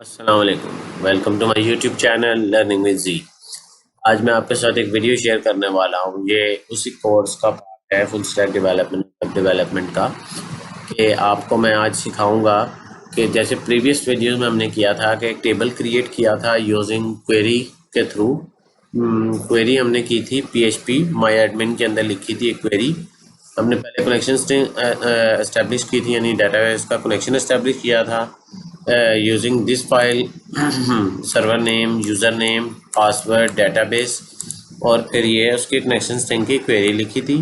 अस्सलाम वालेकुम। Welcome to my YouTube channel learning with G. आज मैं आपके साथ एक वीडियो शेयर करने वाला हूँ। ये उसी कोर्स का पार्ट है, full stack development, web development का। कि आपको मैं आज सिखाऊंगा कि जैसे प्रीवियस वीडियोस में हमने किया था कि एक टेबल क्रिएट किया था यूजिंग क्वेरी के थ्रू। क्वेरी हमने की थी पीएचपी माई एडमिन के अंदर लिखी थी एक क्वेरी। हमने पहले कनेक्शन एस्टेब्लिश की थी, यानी डाटाबेस का कनेक्शन एस्टेब्लिश किया था using this file, server name, user name, password, database. और फिर ये उसकी कनेक्शन स्ट्रिंग की क्वेरी लिखी थी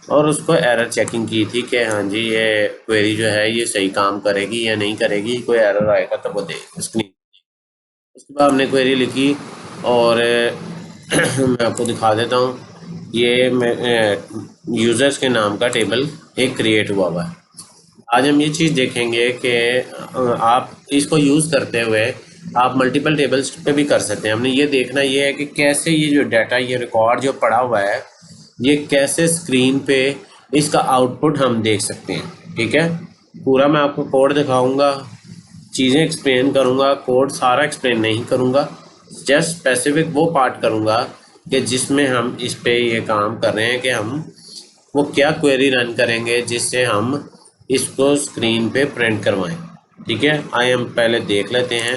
और उसको एरर चेकिंग की थी कि हाँ जी ये क्वेरी जो है ये सही काम करेगी या नहीं करेगी, कोई एरर आएगा तो वो दे स्क्रीन। उसके बाद हमने क्वेरी लिखी और मैं आपको दिखा देता हूँ। ये यूज़र्स के नाम का टेबल एक क्रिएट हुआ है। आज हम ये चीज़ देखेंगे कि आप इसको यूज़ करते हुए आप मल्टीपल टेबल्स पे भी कर सकते हैं। हमने ये देखना ये है कि कैसे ये जो डाटा, ये रिकॉर्ड जो पड़ा हुआ है, ये कैसे स्क्रीन पे इसका आउटपुट हम देख सकते हैं। ठीक है, पूरा मैं आपको कोड दिखाऊंगा, चीज़ें एक्सप्लेन करूंगा, कोड सारा एक्सप्लेन नहीं करूंगा, जस्ट स्पेसिफिक वो पार्ट करूंगा कि जिसमें हम इस पे ये काम कर रहे हैं कि हम वो क्या क्वेरी रन करेंगे जिससे हम इसको स्क्रीन पे प्रिंट करवाएं। ठीक है, आइए हम पहले देख लेते हैं।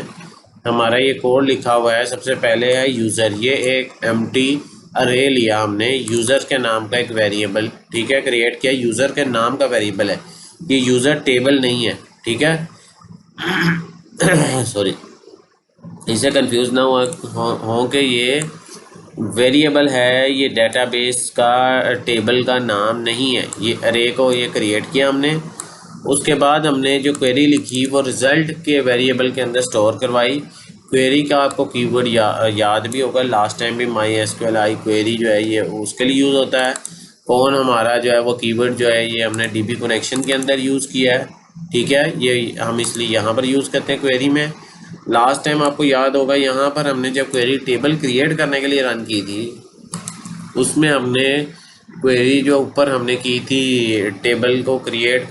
हमारा ये कोड लिखा हुआ है। सबसे पहले है यूज़र, ये एक एम्प्टी अरे लिया हमने, यूज़र के नाम का एक वेरिएबल, ठीक है, क्रिएट किया। यूज़र के नाम का वेरिएबल है, ये यूज़र टेबल नहीं है। ठीक है सॉरी, इसे कंफ्यूज ना हो कि ये वेरिएबल है, ये डेटाबेस का टेबल का नाम नहीं है। ये अरे को ये क्रिएट किया हमने। उसके बाद हमने जो क्वेरी लिखी वो रिज़ल्ट के वेरिएबल के अंदर स्टोर करवाई। क्वेरी का आपको कीवर्ड याद भी होगा, लास्ट टाइम भी माई एसक्यूएल आई क्वेरी जो है ये उसके लिए यूज़ होता है। कौन हमारा जो है वो कीवर्ड जो है ये हमने डीबी कनेक्शन के अंदर यूज़ किया है। ठीक है, ये हम इसलिए यहाँ पर यूज़ करते हैं क्वेरी में। लास्ट टाइम आपको याद होगा यहाँ पर हमने जब क्वेरी टेबल क्रिएट करने के लिए रन की थी, उसमें हमने क्वेरी जो ऊपर हमने की थी टेबल को क्रिएट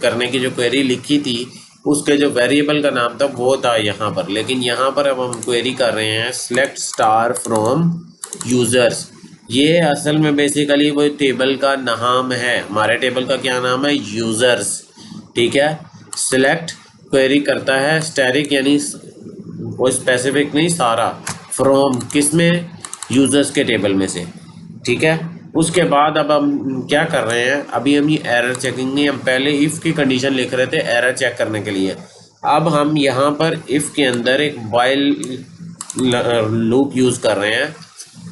करने की जो क्वेरी लिखी थी, उसके जो वेरिएबल का नाम था वो था यहाँ पर। लेकिन यहाँ पर अब हम क्वेरी कर रहे हैं सेलेक्ट स्टार फ्रॉम यूज़र्स। ये असल में बेसिकली वो टेबल का नाम है। हमारे टेबल का क्या नाम है? यूज़र्स। ठीक है, सिलेक्ट क्वेरी करता है स्टैटिक, यानी वो स्पेसिफिक नहीं, सारा फ्रॉम किस में? यूज़र्स के टेबल में से। ठीक है, उसके बाद अब हम क्या कर रहे हैं, अभी हम ये एरर चेकिंग नहीं, हम पहले इफ़ की कंडीशन लिख रहे थे एरर चेक करने के लिए। अब हम यहाँ पर इफ़ के अंदर एक वाइल लूप यूज़ कर रहे हैं।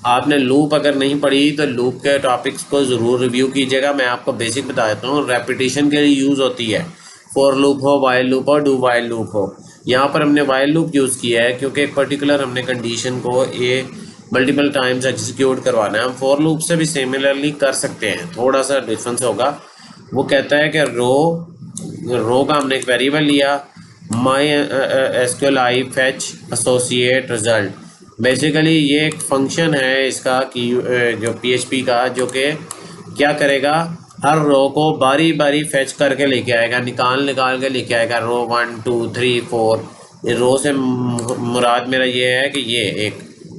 आपने लूप अगर नहीं पढ़ी तो लूप के टॉपिक्स को ज़रूर रिव्यू कीजिएगा। मैं आपको बेसिक बता देता हूँ, रेपिटेशन के लिए यूज़ होती है। फॉर लूप हो, वाइल लूप हो, डू वाइल लूप हो। यहाँ पर हमने वाइल लूप यूज़ किया है क्योंकि एक पर्टिकुलर हमने कंडीशन को ये मल्टीपल टाइम्स एग्जीक्यूट करवाना है। हम फॉर लूप से भी सिमिलरली कर सकते हैं, थोड़ा सा डिफरेंस होगा। वो कहता है कि रो का हमने एक वेरिएबल लिया, my SQL I fetch associate result. Basically ये एक फंक्शन है इसका कि जो पीएचपी का, जो कि क्या करेगा, हर रो को बारी बारी फेच करके लेके आएगा, निकाल के लेके आएगा। रो 1 2 3 4। ये रो से मुराद मेरा ये है कि ये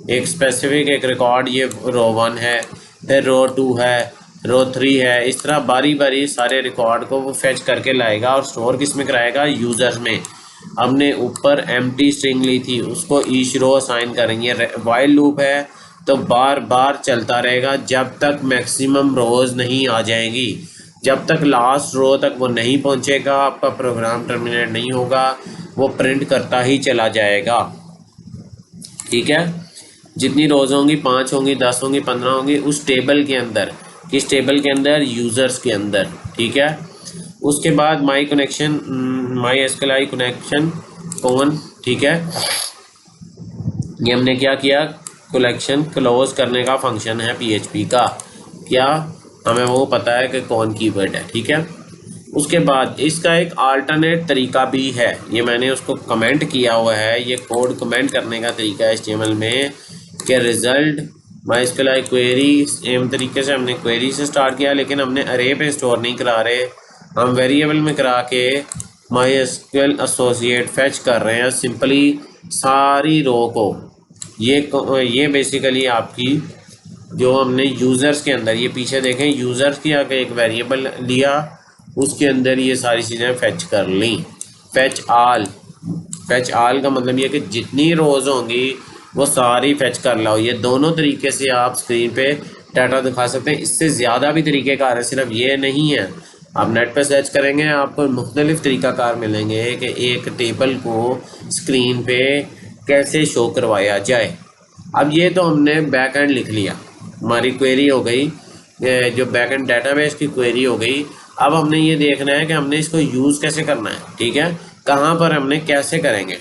एक स्पेसिफिक एक रिकॉर्ड, ये रो 1 है, फिर रो 2 है, रो 3 है। इस तरह बारी बारी सारे रिकॉर्ड को वो फेच करके लाएगा और स्टोर किस में कराएगा? यूज़र्स में। हमने ऊपर एम्प्टी स्ट्रिंग ली थी, उसको ईच रो असाइन करेंगे। वाइल लूप है तो बार बार चलता रहेगा जब तक मैक्सिमम रोज नहीं आ जाएंगी। जब तक लास्ट रो तक वो नहीं पहुंचेगा आपका प्रोग्राम टर्मिनेट नहीं होगा, वो प्रिंट करता ही चला जाएगा। ठीक है, जितनी रोज होंगी, 5 होंगी, 10 होंगी, 15 होंगी, उस टेबल के अंदर, किस टेबल के अंदर? यूज़र्स के अंदर। ठीक है, उसके बाद my connection, my SQL I connection कौन। ठीक है, ये हमने क्या किया, कलेक्शन क्लोज करने का फंक्शन है पीएचपी का। क्या हमें वो पता है कि कौन कीवर्ड है। ठीक है, उसके बाद इसका एक अल्टरनेट तरीका भी है, ये मैंने उसको कमेंट किया हुआ है। ये कोड कमेंट करने का तरीका है एचटीएमएल में कि रिजल्ट माइस्क्यूएल आई क्वेरी। सेम तरीके से हमने क्वेरी से स्टार्ट किया, लेकिन हमने अरे पे स्टोर नहीं करा रहे, हम वेरिएबल में करा के MySQL एसोसिएट फैच कर रहे हैं सिंपली सारी रो को। ये बेसिकली आपकी जो हमने यूज़र्स के अंदर, ये पीछे देखें, यूज़र्स की आगे एक वेरिएबल लिया, उसके अंदर ये सारी चीज़ें फैच कर ली। फैच आल का मतलब ये कि जितनी रोज़ होंगी वो सारी फैच कर लो। ये दोनों तरीके से आप स्क्रीन पे डाटा दिखा सकते हैं। इससे ज़्यादा भी तरीक़ेकार है, सिर्फ ये नहीं है। आप नेट पे सर्च करेंगे आपको मुख्तलिफ़ तरीक़ाकार मिलेंगे कि एक टेबल को स्क्रीन पे कैसे शो करवाया जाए। अब ये तो हमने बैक एंड लिख लिया, हमारी क्वेरी हो गई, जो बैक एंड डाटाबेस की क्वेरी हो गई। अब हमने ये देखना है कि हमने इसको यूज़ कैसे करना है, ठीक है, कहाँ पर हमने कैसे करेंगे।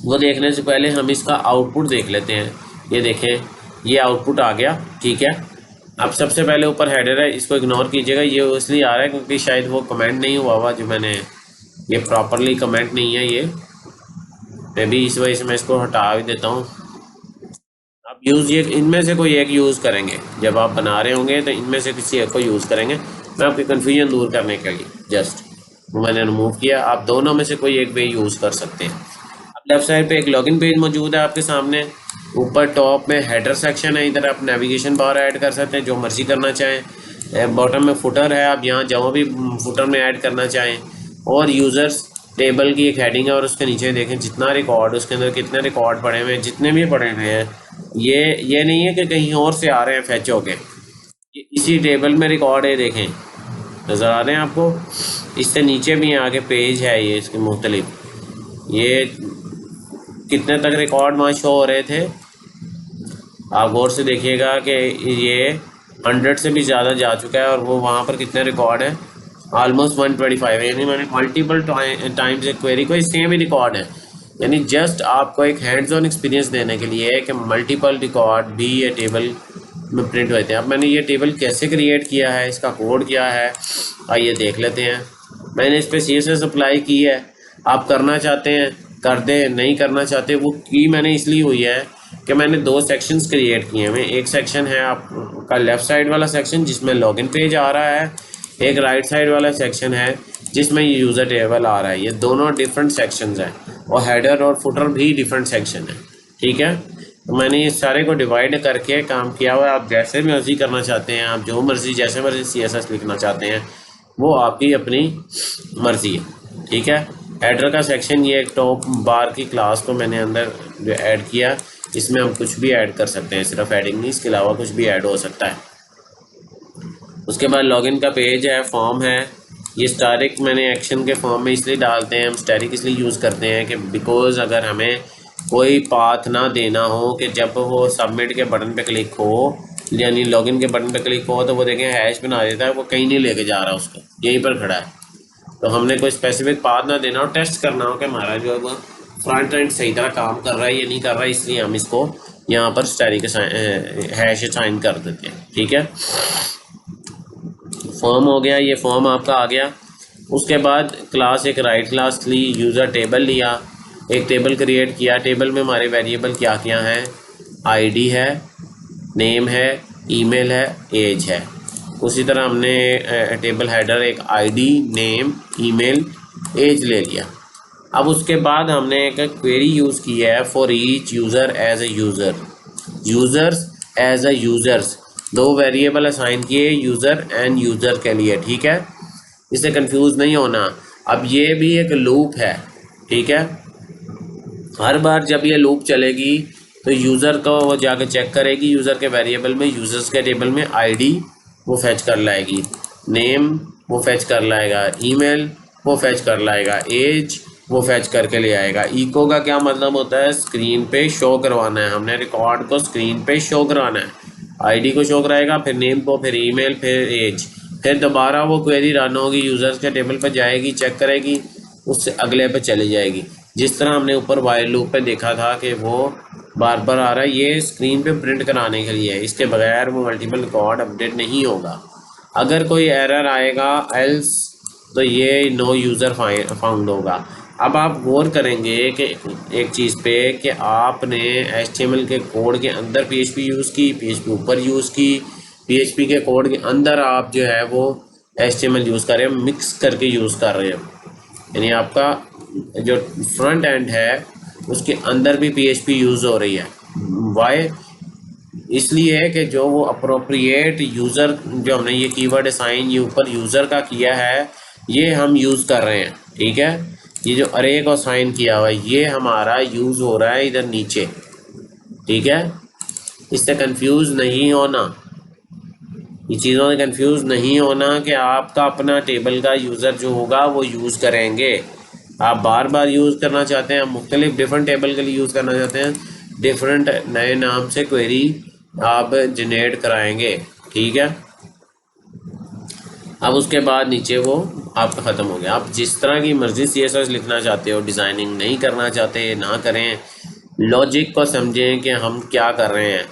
वो देखने से पहले हम इसका आउटपुट देख लेते हैं। ये देखें, ये आउटपुट आ गया, ठीक है। अब सबसे पहले ऊपर हेडर है, इसको इग्नोर कीजिएगा, ये इसलिए आ रहा है क्योंकि शायद वो कमेंट नहीं हुआ जो मैंने, ये प्रॉपरली कमेंट नहीं है, ये मैं भी इस वजह से मैं इसको हटा भी देता हूँ। आप यूज़ ये इनमें से कोई एक यूज़ करेंगे, जब आप बना रहे होंगे तो इनमें से किसी एक को यूज़ करेंगे। मैं आपकी कन्फ्यूजन दूर करने के लिए जस्ट मैंने रिमूव किया। आप दोनों में से कोई एक भी यूज़ कर सकते हैं। अब लेफ्ट साइड पे एक लॉगिन पेज मौजूद है आपके सामने। ऊपर टॉप में हेडर सेक्शन है, इधर आप नेविगेशन बार ऐड कर सकते हैं जो मर्जी करना चाहें। बॉटम में फुटर है, आप यहाँ जहाँ भी फुटर में ऐड करना चाहें। और यूज़र्स टेबल की एक हेडिंग है और उसके नीचे देखें जितना रिकॉर्ड, उसके अंदर कितने रिकॉर्ड पड़े हुए हैं, जितने भी पड़े हुए हैं। ये नहीं है कि कहीं और से आ रहे हैं फैच हो के, इसी टेबल में रिकॉर्ड है, देखें नज़र आ रहे हैं आपको। इससे नीचे भी आगे पेज है, ये इसके मुख्तलिफ, ये कितने तक रिकॉर्ड वहाँ शो हो रहे थे। आप गौर से देखिएगा कि ये 100 से भी ज़्यादा जा चुका है और वो वहाँ पर कितने रिकॉर्ड है, ऑलमोस्ट 125 है। यानी मैंने मल्टीपल टाइम्स एक क्वेरी को सेम ही रिकॉर्ड है। यानी जस्ट आपको एक हैंड्स ऑन एक्सपीरियंस देने के लिए है कि मल्टीपल रिकॉर्ड भी ये टेबल में प्रिंट होते हैं। अब मैंने ये टेबल कैसे क्रिएट किया है, इसका कोड क्या है, आइए देख लेते हैं। मैंने इस पर CSS अप्लाई की है, आप करना चाहते हैं कर दें, नहीं करना चाहते वो की मैंने इसलिए हुई है कि मैंने 2 सेक्शंस क्रिएट किए हैं। एक सेक्शन है आपका लेफ़्ट साइड वाला सेक्शन जिसमें लॉगिन पेज आ रहा है, एक राइट साइड वाला सेक्शन है जिसमें ये यूज़र टेबल आ रहा है। ये दोनों डिफरेंट सेक्शंस हैं और हेडर और फुटर भी डिफरेंट सेक्शन है, ठीक है। तो मैंने ये सारे को डिवाइड करके काम किया हुआ है। आप जैसे मर्ज़ी करना चाहते हैं, आप जो मर्ज़ी जैसे मर्ज़ी CSS लिखना चाहते हैं वो आपकी अपनी मर्ज़ी है, ठीक है। हेडर का सेक्शन, ये एक टॉप बार की क्लास को मैंने अंदर जो ऐड किया, इसमें हम कुछ भी ऐड कर सकते हैं, सिर्फ हेडिंग नहीं, इसके अलावा कुछ भी ऐड हो सकता है। उसके बाद लॉगिन का पेज है, फॉर्म है। ये स्टैटिक मैंने एक्शन के फॉर्म में इसलिए डालते हैं, हम स्टैटिक इसलिए यूज़ करते हैं कि बिकॉज़ अगर हमें कोई पाथ ना देना हो कि जब वो सबमिट के बटन पे क्लिक हो, यानी लॉगिन के बटन पे क्लिक हो तो वो देखें हैश बना देता है, वो कहीं नहीं लेके जा रहा, उसको यहीं पर खड़ा है। तो हमने कोई स्पेसिफिक पाथ ना देना हो, टेस्ट करना हो कि हमारा जो है वो फ्रंट एंड सही तरह काम कर रहा है या नहीं कर रहा है, इसलिए हम इसको यहाँ पर स्टैटिक हैश असाइन कर देते हैं, ठीक है। फॉर्म हो गया, ये फॉर्म आपका आ गया। उसके बाद क्लास, एक राइट क्लास ली, यूज़र टेबल लिया, एक टेबल क्रिएट किया। टेबल में हमारे वेरिएबल क्या क्या हैं, आईडी है, नेम है, ईमेल है, एज है। उसी तरह हमने टेबल हेडर एक आईडी, नेम, ईमेल, एज ले लिया। अब उसके बाद हमने एक क्वेरी यूज़ की है, for each user as a user, users as a users, 2 variable assign किए यूज़र एंड यूज़र के लिए, ठीक है। इससे कंफ्यूज नहीं होना। अब ये भी एक लूप है, ठीक है। हर बार जब ये लूप चलेगी तो यूज़र को वो जाकर चेक करेगी, यूज़र के वेरिएबल में, यूज़र्स के टेबल में आईडी वो फैच कर लाएगी, नेम वो फैच कर लाएगा, ईमेल वो फैच कर लाएगा, एज वो फैच करके ले आएगा। इको का क्या मतलब होता है, स्क्रीन पे शो करवाना है, हमने रिकॉर्ड को स्क्रीन पे शो कराना है। आईडी को शो कराएगा, फिर नेम को, फिर ईमेल, फिर एज, फिर दोबारा वो क्वेरी रन होगी, यूज़र्स के टेबल पर जाएगी, चेक करेगी, उससे अगले पे चली जाएगी। जिस तरह हमने ऊपर वाइल लूप पे देखा था कि वो बार बार आ रहा है, ये स्क्रीन पे प्रिंट कराने के लिए है, इसके बगैर वो मल्टीपल रिकॉर्ड अपडेट नहीं होगा। अगर कोई एरर आएगा एल्स तो ये नो यूज़र फाउंड होगा। अब आप गौर करेंगे कि एक चीज़ पे कि आपने HTML के कोड के अंदर PHP यूज़ की, PHP ऊपर यूज़ की, PHP के कोड के अंदर आप जो है वो HTML यूज़ कर रहे हैं, मिक्स करके यूज़ कर रहे हैं। यानी आपका जो फ्रंट एंड है उसके अंदर भी PHP यूज़ हो रही है। वाई? इसलिए कि जो वो अप्रोप्रिएट यूज़र, जो हमने ये कीवर्ड असाइन ये ऊपर यूज़र का किया है, ये हम यूज़ कर रहे हैं। ठीक है, ये जो अरे को असाइन किया हुआ है ये हमारा यूज़ हो रहा है इधर नीचे। ठीक है, इससे कंफ्यूज नहीं होना, ये चीज़ों से कंफ्यूज नहीं होना कि आपका अपना टेबल का यूज़र जो होगा वो यूज़ करेंगे। आप बार बार यूज़ करना चाहते हैं, आप मुख्तलिफ डिफरेंट टेबल के लिए यूज़ करना चाहते हैं, डिफरेंट नए नाम से क्वेरी आप जनरेट कराएंगे। ठीक है, अब उसके बाद नीचे वो आपका ख़त्म हो गया। आप जिस तरह की मर्ज़ी CSS लिखना चाहते हो, डिज़ाइनिंग नहीं करना चाहते ना करें, लॉजिक को समझें कि हम क्या कर रहे हैं,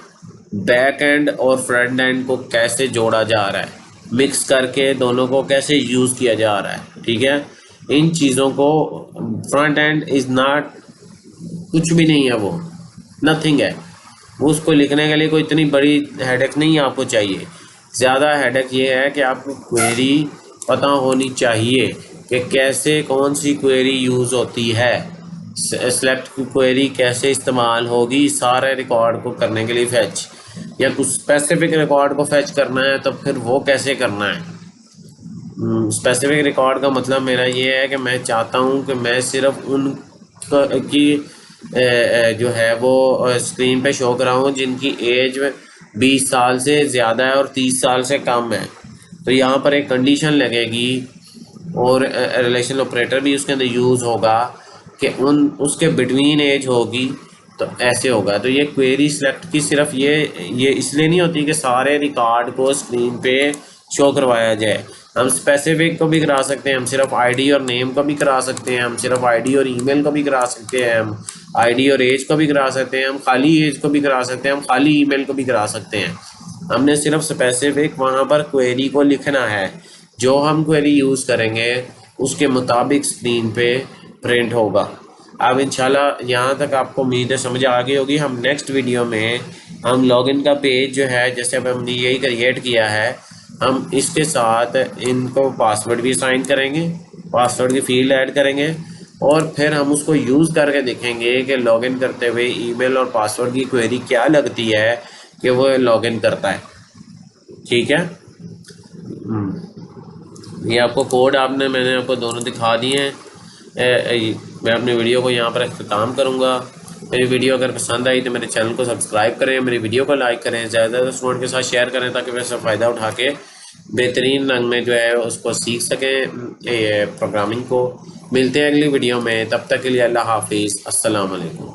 बैक एंड और फ्रंट एंड को कैसे जोड़ा जा रहा है, मिक्स करके दोनों को कैसे यूज़ किया जा रहा है। ठीक है, इन चीज़ों को, फ्रंट एंड इज़ नॉट, कुछ भी नहीं है वो, नथिंग है। उसको लिखने के लिए कोई इतनी बड़ी हेडेक नहीं आपको चाहिए। ज़्यादा हेडेक ये है कि आपको क्वेरी पता होनी चाहिए कि कैसे कौन सी क्वेरी यूज़ होती है, सेलेक्ट क्वेरी कैसे इस्तेमाल होगी सारे रिकॉर्ड को करने के लिए फैच, या कुछ स्पेसिफिक रिकॉर्ड को फैच करना है तो फिर वो कैसे करना है। स्पेसिफिक रिकॉर्ड का मतलब मेरा ये है कि मैं चाहता हूँ कि मैं सिर्फ उन की जो है वो स्क्रीन पे शो कराऊँ जिनकी एज 20 साल से ज़्यादा है और 30 साल से कम है। तो यहाँ पर एक कंडीशन लगेगी और रिलेशन ऑपरेटर भी उसके अंदर यूज़ होगा कि उन उसके बिटवीन एज होगी, तो ऐसे होगा। तो ये क्वेरी सिलेक्ट की सिर्फ ये इसलिए नहीं होती कि सारे रिकॉर्ड को स्क्रीन पे शो करवाया जाए। हम स्पेसिफिक को भी करा सकते हैं, हम सिर्फ आईडी और नेम को भी करा सकते हैं, हम सिर्फ आईडी और ईमेल को भी करा सकते हैं, हम आईडी और एज को भी करा सकते हैं, हम खाली एज को भी करा सकते हैं, हम खाली ईमेल को भी करा सकते हैं। हमने सिर्फ स्पेसिफिक वहाँ पर क्वेरी को लिखना है, जो हम क्वेरी यूज़ करेंगे उसके मुताबिक स्क्रीन पे प्रिंट होगा। अब इंशाल्लाह यहाँ तक आपको उम्मीद है समझ आ गई होगी। हम नेक्स्ट वीडियो में हम लॉगिन का पेज जो है, जैसे अब हमने यही क्रिएट किया है, हम इसके साथ इनको पासवर्ड भी साइन करेंगे, पासवर्ड की फील्ड ऐड करेंगे और फिर हम उसको यूज़ करके देखेंगे कि लॉगिन करते हुए ईमेल और पासवर्ड की क्वेरी क्या लगती है कि वो लॉगिन करता है। ठीक है, ये आपको कोड मैंने आपको दोनों दिखा दिए हैं। मैं अपनी वीडियो को यहाँ पर अख्ताम करूँगा। मेरी वीडियो अगर पसंद आई तो मेरे चैनल को सब्सक्राइब करें, मेरी वीडियो को लाइक करें, ज़्यादा स्टूडेंट के साथ शेयर करें ताकि वैसे फ़ायदा उठा के बेहतरीन रंग में जो है उसको सीख सकें प्रोग्रामिंग को। मिलते हैं अगली वीडियो में, तब तक के लिए अल्लाह हाफिज़, अस्सलाम वालेकुम।